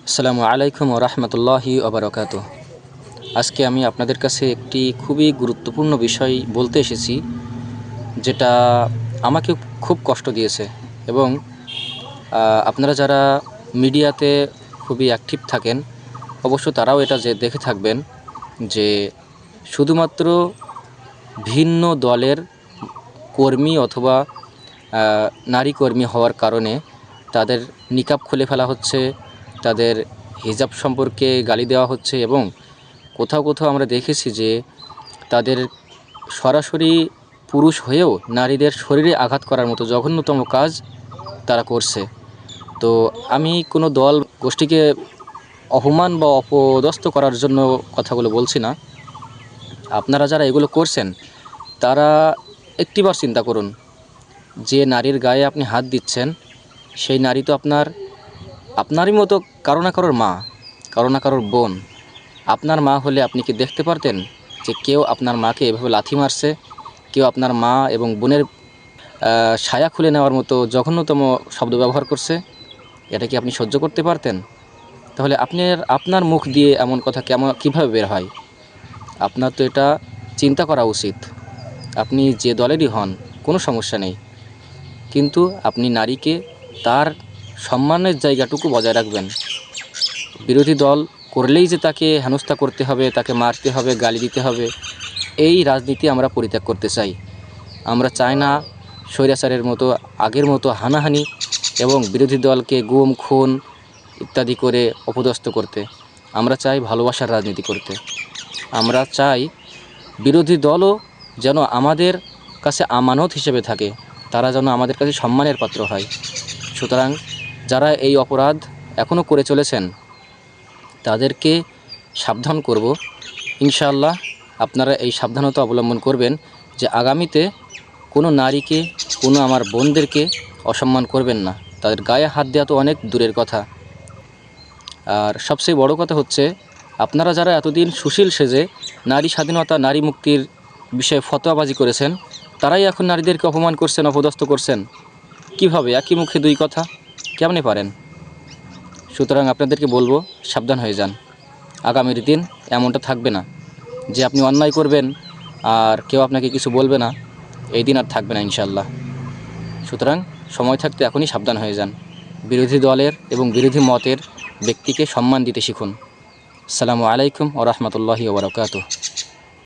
আসসালামু আলাইকুম ওয়া রাহমাতুল্লাহি ওয়া বারাকাতুহু। আজকে আমি আপনাদের কাছে একটি খুবই গুরুত্বপূর্ণ বিষয় বলতে এসেছি, যেটা আমাকে খুব কষ্ট দিয়েছে। এবং আপনারা যারা মিডিয়াতে খুবই অ্যাক্টিভ থাকেন, অবশ্য তারাও এটা দেখে থাকবেন যে শুধুমাত্র ভিন্ন দলের কর্মী অথবা নারী কর্মী হওয়ার কারণে তাদের নিকাব খুলে ফেলা হচ্ছে, তাদের হিজাব সম্পর্কে গালি দেওয়া হচ্ছে এবং কোথাও কোথাও আমরা দেখেছি যে তাদের সরাসরি পুরুষ হয়েও নারীদের শরীরে আঘাত করার মতো জঘন্যতম কাজ তারা করছে। তো আমি কোনো দল গোষ্ঠীকে অপমান বা অপদস্থ করার জন্য কথাগুলো বলছি না। আপনারা যারা এগুলো করছেন তারা একটিবার চিন্তা করুন যে নারীর গায়ে আপনি হাত দিচ্ছেন, সেই নারী তো আপনারই মতো কারো না কারোর মা, কারো না কারোর বোন। আপনার মা হলে আপনি কি দেখতে পারতেন যে কেউ আপনার মাকে এভাবে লাথি মারছে, কেউ আপনার মা এবং বোনের ছায়া খুলে নেওয়ার মতো জঘন্যতম শব্দ ব্যবহার করছে? এটা কি আপনি সহ্য করতে পারতেন? তাহলে আপনার মুখ দিয়ে এমন কথা কীভাবে বের হয়? আপনার তো এটা চিন্তা করা উচিত। আপনি যে দলেরই হন কোনো সমস্যা নেই, কিন্তু আপনি নারীকে তার সম্মানের জায়গাটুকু বজায় রাখবেন। বিরোধী দল করলেই যে তাকে হেনস্থা করতে হবে, তাকে মারতে হবে, গালি দিতে হবে, এই রাজনীতি আমরা পরিত্যাগ করতে চাই। আমরা চাই না স্বৈরাচারের মতো আগের মতো হানাহানি এবং বিরোধী দলকে গুম খুন ইত্যাদি করে অপদস্থ করতে। আমরা চাই ভালোবাসার রাজনীতি করতে। আমরা চাই বিরোধী দলও যেন আমাদের কাছে আমানত হিসেবে থাকে, তারা যেন আমাদের কাছে সম্মানের পাত্র হয়। সুতরাং যারা এই অপরাধ এখনও করে চলেছেন তাদেরকে সাবধান করব। ইনশাআল্লাহ আপনারা এই সাবধানতা অবলম্বন করবেন যে আগামীতে কোনো নারীকে, কোনো আমার বোনদেরকে অসম্মান করবেন না। তাদের গায়ে হাত দেওয়া তো অনেক দূরের কথা। আর সবচেয়ে বড় কথা হচ্ছে, আপনারা যারা এতদিন সুশীল সেজে নারী স্বাধীনতা, নারী মুক্তির বিষয়ে ফতোয়াবাজি করেছেন, তারাই এখন নারীদেরকে অপমান করছেন, অপদস্থ করছেন। কিভাবে? একই মুখে দুই কথা কেমনে পারেন? সুতরাং আপনাদেরকে বলবো, সাবধান হয়ে যান। আগামীর দিন এমনটা থাকবে না যে আপনি অন্যায় করবেন আর কেউ আপনাকে কিছু বলবে না। এই দিন আর থাকবে না ইনশাআল্লাহ। সুতরাং সময় থাকতে এখনই সাবধান হয়ে যান। বিরোধী দলের এবং বিরোধী মতের ব্যক্তিকে সম্মান দিতে শিখুন। আসসালামু আলাইকুম ওয়া রাহমাতুল্লাহি ওয়া বারাকাতুহু।